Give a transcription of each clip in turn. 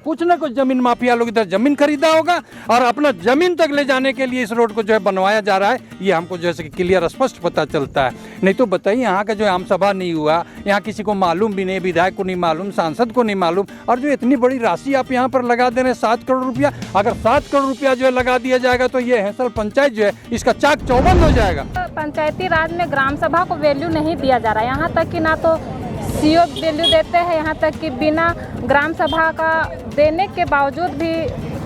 कुछ ना कुछ जमीन माफिया लोग इधर जमीन खरीदा होगा और अपना जमीन तक ले जाने के लिए इस रोड को जो है बनवाया जा रहा है। ये हमको जैसे कि क्लियर स्पष्ट पता चलता है। नहीं तो बताइए, यहाँ का जो आम सभा नहीं हुआ, यहाँ किसी को मालूम भी नहीं, विधायक को नहीं मालूम, सांसद को नहीं मालूम, और जो इतनी बड़ी राशि आप यहाँ पर लगा दे रहे हैं 7 करोड़ रुपया। अगर 7 करोड़ रुपया जो है लगा दिया जाएगा तो ये हैसल पंचायत जो है इसका चाक चौबंद हो जाएगा। पंचायती राज में ग्राम सभा को वैल्यू नहीं दिया जा रहा है। यहाँ तक कि ना तो सीओ वैल्यू देते हैं, यहाँ तक कि बिना ग्राम सभा का देने के बावजूद भी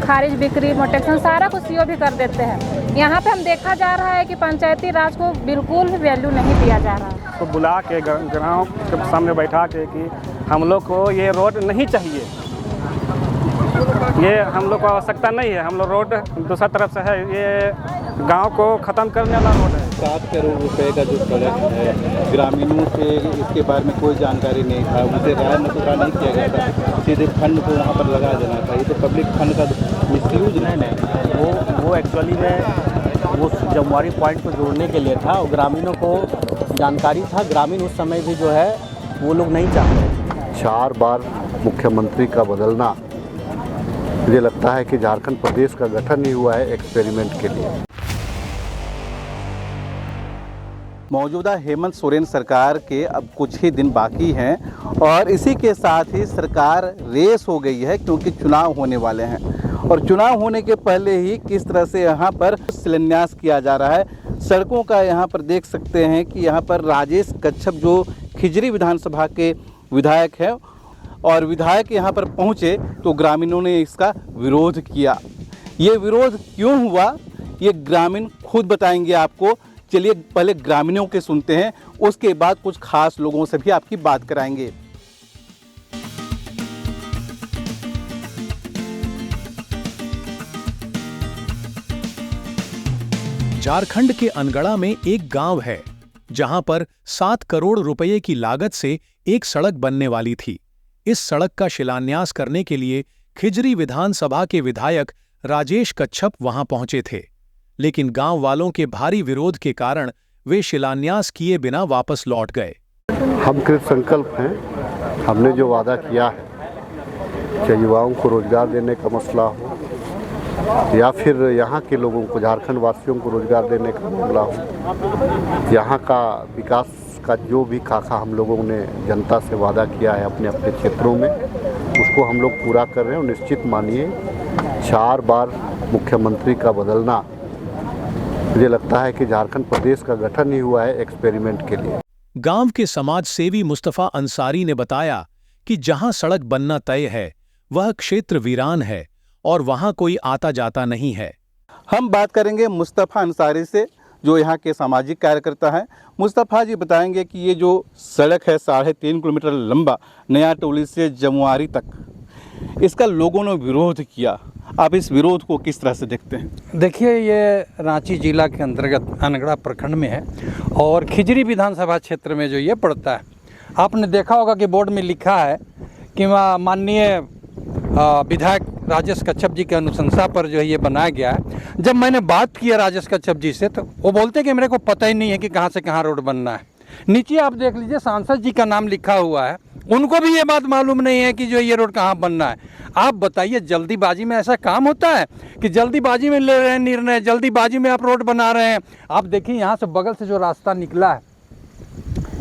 खारिज, बिक्री, मोटेक्शन सारा कुछ सीओ भी कर देते हैं। यहाँ पे हम देखा जा रहा है कि पंचायती राज को बिल्कुल भी वैल्यू नहीं दिया जा रहा है। तो बुला के गाँव के सामने बैठा के कि हम लोग को ये रोड नहीं चाहिए, ये हम लोग को आवश्यकता नहीं है, हम लोग रोड दूसरा तरफ से है, ये गांव को ख़त्म करने वाला रोड है। 7 करोड़ रुपए का जो सड़क है, ग्रामीणों से इसके बारे में कोई जानकारी नहीं था, उसे राय मशवरा नहीं किया गया था, सीधे फंड को वहाँ पर लगा देना था। ये तो पब्लिक फंड का मिसयूज नहीं, वो एक्चुअली में वो जमुआरी पॉइंट को जोड़ने के लिए था और ग्रामीणों को जानकारी था। ग्रामीण उस समय भी जो है वो लोग नहीं चाहते। 4 बार मुख्यमंत्री का बदलना, मुझे लगता है कि झारखंड प्रदेश का गठन नहीं हुआ है एक्सपेरिमेंट के लिए। मौजूदा हेमंत सोरेन सरकार के अब कुछ ही दिन बाकी हैं और इसी के साथ ही सरकार रेस हो गई है, क्योंकि चुनाव होने वाले हैं और चुनाव होने के पहले ही किस तरह से यहाँ पर शिलान्यास किया जा रहा है सड़कों का। यहाँ पर देख सकते हैं कि यहाँ पर राजेश कच्छप जो खिजरी विधानसभा के विधायक हैं और विधायक यहाँ पर पहुँचे तो ग्रामीणों ने इसका विरोध किया। ये विरोध क्यों हुआ ये ग्रामीण खुद बताएंगे आपको। चलिए पहले ग्रामीणों के सुनते हैं, उसके बाद कुछ खास लोगों से भी आपकी बात कराएंगे। झारखंड के अनगढ़ा में एक गांव है जहां पर 7 करोड़ रुपए की लागत से एक सड़क बनने वाली थी। इस सड़क का शिलान्यास करने के लिए खिजरी विधानसभा के विधायक राजेश कच्छप वहां पहुंचे थे, लेकिन गांव वालों के भारी विरोध के कारण वे शिलान्यास किए बिना वापस लौट गए। हम कृत संकल्प हैं। हमने जो वादा किया है, चाहे युवाओं को रोजगार देने का मसला हो या फिर यहाँ के लोगों को, झारखंड वासियों को रोजगार देने का मामला हो, यहाँ का विकास का जो भी खाका हम लोगों ने जनता से वादा किया है अपने अपने क्षेत्रों में, उसको हम लोग पूरा कर रहे हैं। और निश्चित मानिए 4 बार मुख्यमंत्री का बदलना, मुझे लगता है कि झारखंड प्रदेश का गठन नहीं हुआ है एक्सपेरिमेंट के लिए। गांव के समाज सेवी मुस्तफा अंसारी ने बताया कि जहां सड़क बनना तय है वह क्षेत्र वीरान है और वहां कोई आता जाता नहीं है। हम बात करेंगे मुस्तफा अंसारी से, जो यहाँ के सामाजिक कार्यकर्ता हैं। मुस्तफा जी बताएंगे कि ये जो सड़क है 3.5 किलोमीटर लंबा, नया टोली से जमुआरी तक, इसका लोगों ने विरोध किया। आप इस विरोध को किस तरह से देखते हैं? देखिए, ये रांची जिला के अंतर्गत अनगढ़ा प्रखंड में है और खिजरी विधानसभा क्षेत्र में जो ये पड़ता है। आपने देखा होगा कि बोर्ड में लिखा है कि माननीय विधायक राजेश कच्छप जी के अनुशंसा पर जो है ये बनाया गया है। जब मैंने बात की राजेश कच्छप जी से तो वो बोलते हैं कि मेरे को पता ही नहीं है कि कहाँ से कहाँ रोड बनना है। नीचे आप देख लीजिए, सांसद जी का नाम लिखा हुआ है, उनको भी ये बात मालूम नहीं है कि जो ये रोड कहाँ बनना है। आप बताइए, जल्दीबाजी में ऐसा काम होता है कि जल्दीबाजी में ले रहे हैं निर्णय, जल्दीबाजी में आप रोड बना रहे हैं। आप देखिए यहाँ से बगल से जो रास्ता निकला है,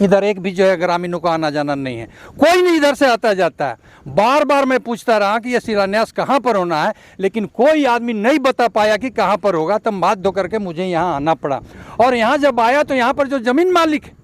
इधर एक भी जो है ग्रामीणों को आना जाना नहीं है, कोई नहीं इधर से आता जाता है। बार बार मैं पूछता रहा कि यह शिलान्यास कहाँ पर होना है, लेकिन कोई आदमी नहीं बता पाया कि कहाँ पर होगा। तब बाध्य होकर के मुझे यहाँ आना पड़ा और यहाँ जब आया तो यहाँ पर जो ज़मीन मालिक है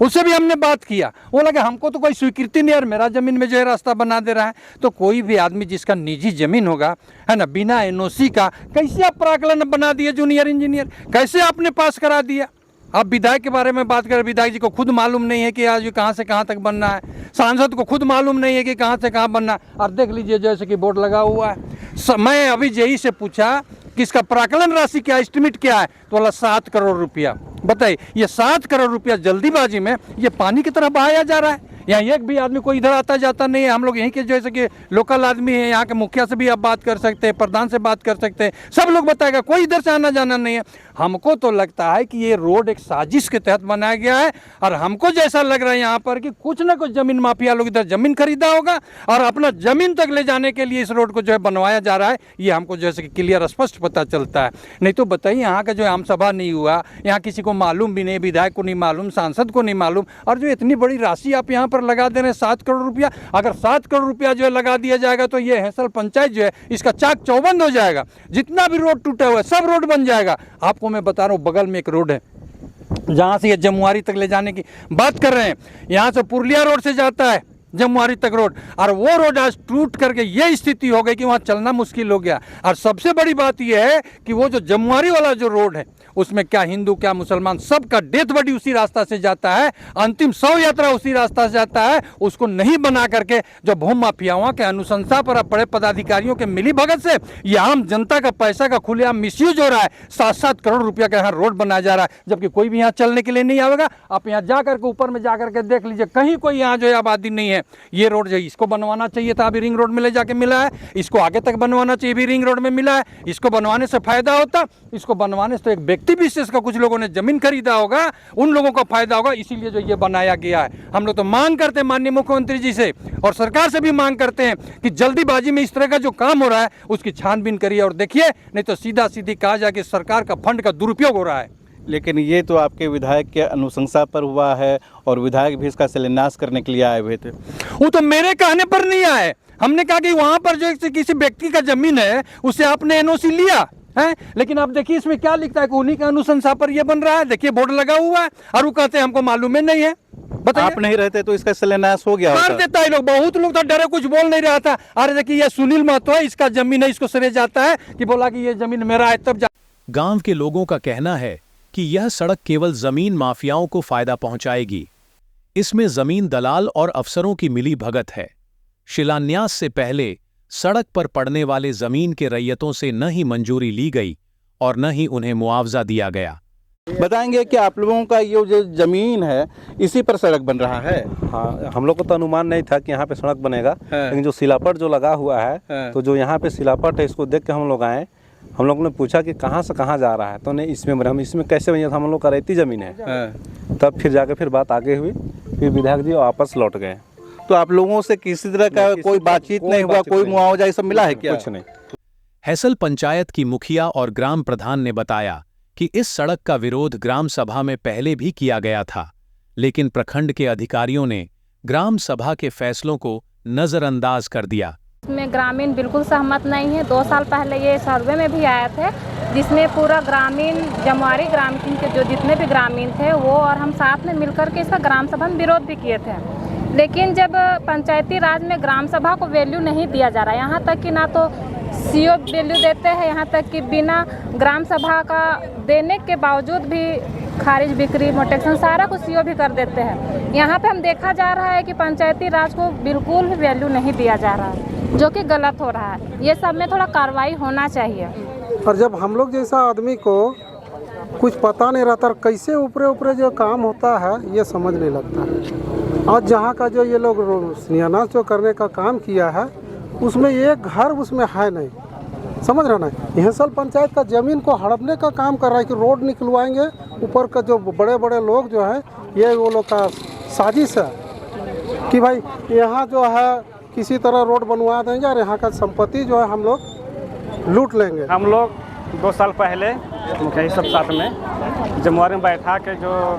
उससे भी हमने बात किया। वो लगा हमको तो कोई स्वीकृति नहीं, यार मेरा ज़मीन में जो है रास्ता बना दे रहा है। तो कोई भी आदमी जिसका निजी ज़मीन होगा, है ना, बिना एनओसी का कैसे आप प्राकलन बना दिए? जूनियर इंजीनियर कैसे आपने पास करा दिया? आप विधायक के बारे में बात करें, विधायक जी को खुद मालूम नहीं है कि आज ये कहाँ से कहाँ तक बनना है। सांसद को खुद मालूम नहीं है कि कहाँ से कहाँ बनना है। और देख लीजिए जैसे कि बोर्ड लगा हुआ है। मैं अभी जेई से पूछा कि इसका प्राकलन राशि क्या, एस्टिमेट क्या है, तो बोला 7 करोड़ रुपया। बताइए, ये 7 करोड़ रुपया जल्दीबाजी में ये पानी की तरह बहाया जा रहा है। यहाँ एक भी आदमी कोई इधर आता जाता नहीं है। हम लोग यहीं के जैसे कि लोकल आदमी है, यहाँ के मुखिया से भी आप बात कर सकते हैं, प्रधान से बात कर सकते हैं, सब लोग बताएगा, कोई इधर से आना जाना नहीं है। हमको तो लगता है कि ये रोड एक साजिश के तहत बनाया गया है और हमको जैसा लग रहा है यहाँ पर कि कुछ ना कुछ जमीन माफिया लोग इधर जमीन खरीदा होगा और अपना जमीन तक ले जाने के लिए इस रोड को जो है बनवाया जा रहा है। ये हमको जैसे कि क्लियर स्पष्ट पता चलता है। नहीं तो बताइए, यहाँ का जो आम सभा नहीं हुआ, यहाँ किसी को मालूम भी नहीं, विधायक को नहीं मालूम, सांसद को नहीं मालूम, और जो इतनी बड़ी राशि आप यहाँ पर लगा दे रहे हैं 7 करोड़ रुपया, अगर 7 करोड़ रुपया जो है लगा दिया जाएगा तो ये हेसल पंचायत जो है इसका चाक चौबंद हो जाएगा। जितना भी रोड टूटा हुआ है सब रोड बन जाएगा। आपको मैं बता रहा हूँ, बगल में एक रोड है जहाँ से ये जमुआरी तक ले जाने की बात कर रहे हैं, यहाँ से पुरलिया रोड से जाता है जमुआरी तक रोड, और वो रोड आज टूट करके ये स्थिति हो गई कि वहाँ चलना मुश्किल हो गया। और सबसे बड़ी बात यह है कि वो जो जमुआरी वाला जो रोड है उसमें क्या हिंदू क्या मुसलमान सबका डेथ बॉडी उसी रास्ता से जाता है, अंतिम शव यात्रा उसी रास्ता से जाता है। उसको नहीं बना करके जो भूमि माफियाओं के अनुशंसा पर बड़े पदाधिकारियों के मिली भगत से ये आम जनता का पैसा का खुलेआम मिसयूज हो रहा है। 7-7 करोड़ रुपया का यहाँ रोड बनाया जा रहा है, जबकि कोई भी यहाँ चलने के लिए नहीं आएगा। आप यहाँ जा करके ऊपर में जा करके देख लीजिए, कहीं कोई यहाँ जो है आबादी नहीं है। ये रोड जो इसको बनवाना चाहिए था, अभी रिंग रोड में ले जाके मिला है, इसको आगे तक बनवाना चाहिए, भी रिंग रोड में मिला है। इसको बनवाने से फायदा होता, इसको बनवाने से तो एक व्यक्ति विशेष का कुछ लोगों ने जमीन खरीदा होगा, उन लोगों को फायदा होगा, इसीलिए जो ये बनाया गया है। हम लोग तो मांग करते हैं माननीय मुख्यमंत्री जी से और सरकार से भी मांग करते हैं कि जल्दीबाजी में इस तरह का जो काम हो रहा है उसकी छानबीन करिए और देखिए, नहीं तो सीधा सीधी कहा जाए कि सरकार का फंड का दुरुपयोग हो रहा है। लेकिन ये तो आपके विधायक के अनुशंसा पर हुआ है और विधायक भी इसका शिलान्यास करने के लिए आए हुए थे। वो तो मेरे कहने पर नहीं आए, हमने कहा कि वहां पर जो किसी व्यक्ति का जमीन है उससे आपने एनओसी लिया है, लेकिन आप देखिए इसमें क्या लिखता है कि उन्हीं के अनुशंसा पर ये बन रहा है। देखिए बोर्ड लगा हुआ है और वो कहते हैं हमको मालूम ही नहीं है। बताइए, आप नहीं रहते तो इसका शिलान्यास हो गया कर देता है लोग, बहुत लोग तो डरे कुछ बोल नहीं रहा था। अरे देखिए ये सुनील महतो है, इसका जमीन है, इसको सिरे जाता है कि बोला कि ये जमीन मेरा है तब गांव के लोगों का कहना है कि यह सड़क केवल जमीन माफियाओं को फायदा पहुंचाएगी। इसमें जमीन दलाल और अफसरों की मिली भगत है। शिलान्यास से पहले सड़क पर पड़ने वाले जमीन के रैयतों से न ही मंजूरी ली गई और न ही उन्हें मुआवजा दिया गया। बताएंगे कि आप लोगों का ये जो जमीन है इसी पर सड़क बन रहा है? हाँ, हम लोग को तो अनुमान नहीं था कि यहाँ पे सड़क बनेगा, लेकिन जो सिलापट जो लगा हुआ है, तो जो यहाँ पे सिलापट है इसको देख के हम लोग आए। हम लोगों ने पूछा कि कहाँ से कहाँ जा रहा है, तो नहीं इसमें हम इसमें कैसे बने, हम लोग का रेती ज़मीन है। तब फिर जाके फिर बात आगे हुई, फिर विधायक जी वापस लौट गए। तो आप लोगों से किसी तरह का कोई बातचीत नहीं हुआ, कोई मुआवजा ये सब मिला है क्या? कुछ नहीं। हेसल पंचायत की मुखिया और ग्राम प्रधान ने बताया कि इस सड़क का विरोध ग्राम सभा में पहले भी किया गया था, लेकिन प्रखंड के अधिकारियों ने ग्राम सभा के फैसलों को नजरअंदाज कर दिया। इसमें ग्रामीण बिल्कुल सहमत नहीं है। 2 साल पहले ये सर्वे में भी आए थे, जिसमें पूरा ग्रामीण जमुआरी ग्रामीण के जो जितने भी ग्रामीण थे वो और हम साथ में मिलकर के इसका ग्राम सभा में विरोध भी किए थे। लेकिन जब पंचायती राज में ग्राम सभा को वैल्यू नहीं दिया जा रहा, यहाँ तक कि ना तो सीओ वैल्यू देते हैं, यहाँ तक कि बिना ग्राम सभा का देने के बावजूद भी खारिज बिक्री मोटेक्शन सारा कुछ सीओ भी कर देते हैं। यहाँ पे हम देखा जा रहा है कि पंचायती राज को बिल्कुल भी वैल्यू नहीं दिया जा रहा है, जो कि गलत हो रहा है। ये सब में थोड़ा कार्रवाई होना चाहिए। और जब हम लोग जैसा आदमी को कुछ पता नहीं रहता, कैसे ऊपरे ऊपरे जो काम होता है ये समझ नहीं लगता है। और जहाँ का जो ये लोग शिलान्यास जो करने का काम किया है उसमें एक घर उसमें है नहीं, समझ रहे ना। हेसल पंचायत का ज़मीन को हड़पने का काम कर रहा है कि रोड निकलवाएंगे। ऊपर का जो बड़े बड़े लोग जो है ये वो लोग का साजिश है कि भाई यहाँ जो है किसी तरह रोड बनवा देंगे और यहाँ का संपत्ति जो है हम लोग लूट लेंगे। हम लोग 2 साल पहले मुखिया सब साथ में जमुआरी में बैठा के जो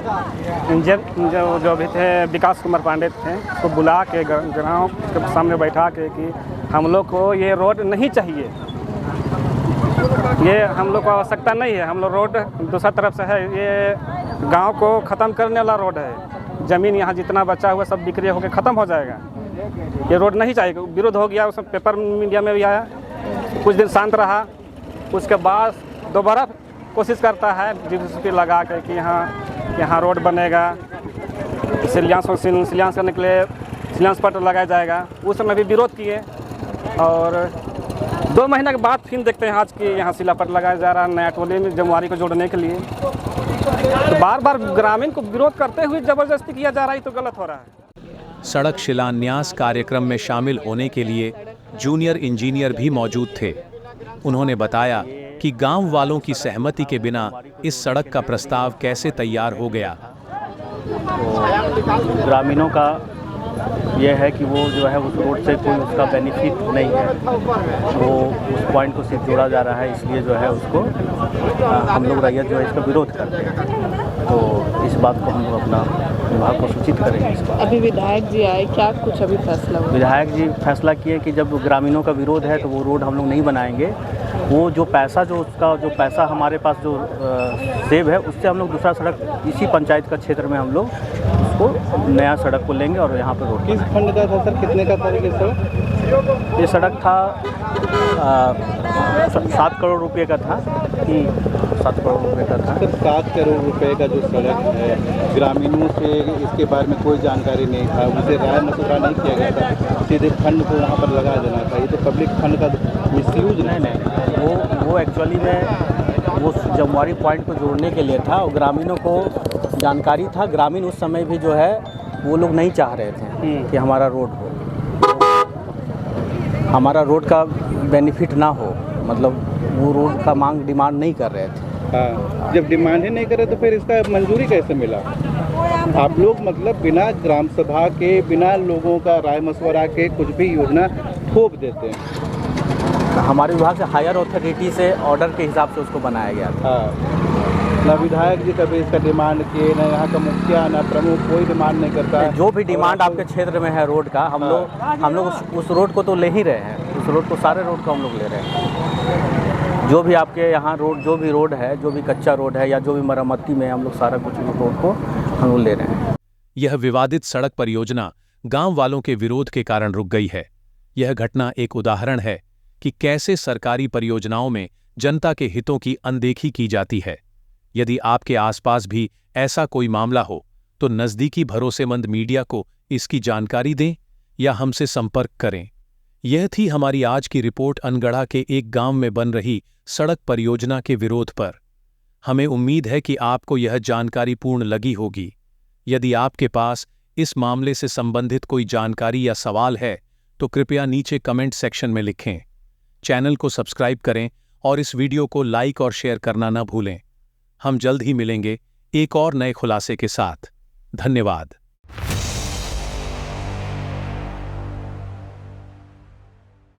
भी थे विकास कुमार पांडे थे, उसको बुला के गाँव के सामने बैठा के कि हम लोग को ये रोड नहीं चाहिए, ये हम लोग को आवश्यकता नहीं है। हम लोग रोड दूसरा तरफ से है, ये गांव को ख़त्म करने वाला रोड है। ज़मीन यहाँ जितना बचा हुआ सब बिक्री होकर ख़त्म हो जाएगा। ये रोड नहीं चाहिए। विरोध हो गया, उसमें पेपर मीडिया में भी आया, कुछ दिन शांत रहा, उसके बाद दोबारा कोशिश करता है जीपीसी लगा के कि यहाँ रोड बनेगा, शिलान्यास करने के लिए शिलान्यास पत्र लगाया जाएगा। उस समय भी विरोध किए और 2 महीने के बाद फिर देखते हैं आज कि यहाँ शिलापट लगाया जा रहा है नया टोली में जमुआरी को जोड़ने के लिए। तो बार बार ग्रामीण को विरोध करते हुए ज़बरदस्ती किया जा रहा है, तो गलत हो रहा है। सड़क शिलान्यास कार्यक्रम में शामिल होने के लिए जूनियर इंजीनियर भी मौजूद थे। उन्होंने बताया कि गांव वालों की सहमति के बिना इस सड़क का प्रस्ताव कैसे तैयार हो गया। तो ग्रामीणों का यह है कि वो जो है उस रोड से कोई उसका बेनिफिट नहीं है, वो उस पॉइंट को सिर्फ जोड़ा जा रहा है, इसलिए जो है उसको हम लोग रैयत जो है इसका विरोध करते हैं। तो इस बात को हम लोग अपना विभाग को सूचित करेंगे इस बात। अभी विधायक जी आए, क्या कुछ अभी फैसला हुआ? विधायक जी फैसला किए कि जब ग्रामीणों का विरोध है तो वो रोड हम लोग नहीं बनाएंगे। वो जो पैसा हमारे पास जो सेव है उससे हम लोग दूसरा सड़क इसी पंचायत का क्षेत्र में हम लोग उसको नया सड़क को लेंगे और यहाँ पर रोड। किस फंड का था सर, कितने का था ये सड़क? ये सड़क था 7 करोड़ रुपए का था। 7 करोड़ रुपए का था। सर 7 करोड़ रुपए का जो सड़क है, ग्रामीणों से इसके बारे में कोई जानकारी नहीं था, उसे राय मशवरा नहीं किया गया था, सीधे फंड को वहाँ पर लगा देना था। ये तो पब्लिक फंड का मिसयूज नहीं, वो एक्चुअली में वो जमुआरी पॉइंट को जोड़ने के लिए था और ग्रामीणों को जानकारी था। ग्रामीण उस समय भी जो है वो लोग नहीं चाह रहे थे कि हमारा रोड हो, हमारा रोड का बेनिफिट ना हो, मतलब वो रोड का डिमांड नहीं कर रहे थे। हाँ, जब डिमांड ही नहीं करे तो फिर इसका मंजूरी कैसे मिला? आप लोग मतलब बिना ग्राम सभा के, बिना लोगों का राय मशवरा के कुछ भी योजना थोप देते हैं। हमारे विभाग से हायर अथॉरिटी से ऑर्डर के हिसाब से उसको बनाया गया था। ना विधायक जी कभी इसका डिमांड किए, ना यहाँ का मुखिया, ना प्रमुख, कोई डिमांड नहीं करता है। जो भी डिमांड आपके क्षेत्र में है रोड का, हम लोग उस रोड को तो ले ही रहे हैं। उस रोड को, सारे रोड को हम लोग ले रहे हैं। जो भी आपके यहाँ रोड, जो भी रोड है, जो भी कच्चा रोड है या जो भी मरम्मती में, हम लोग सारा कुछ रोड को हम लोग ले रहे हैं। यह विवादित सड़क परियोजना गांव वालों के विरोध के कारण रुक गई है। यह घटना एक उदाहरण है कि कैसे सरकारी परियोजनाओं में जनता के हितों की अनदेखी की जाती है। यदि आपके आसपास भी ऐसा कोई मामला हो तो नज़दीकी भरोसेमंद मीडिया को इसकी जानकारी दें या हमसे संपर्क करें। यह थी हमारी आज की रिपोर्ट अनगढ़ा के एक गांव में बन रही सड़क परियोजना के विरोध पर। हमें उम्मीद है कि आपको यह जानकारी पूर्ण लगी होगी। यदि आपके पास इस मामले से संबंधित कोई जानकारी या सवाल है तो कृपया नीचे कमेंट सेक्शन में लिखें। चैनल को सब्सक्राइब करें और इस वीडियो को लाइक और शेयर करना न भूलें। हम जल्द ही मिलेंगे एक और नए खुलासे के साथ। धन्यवाद।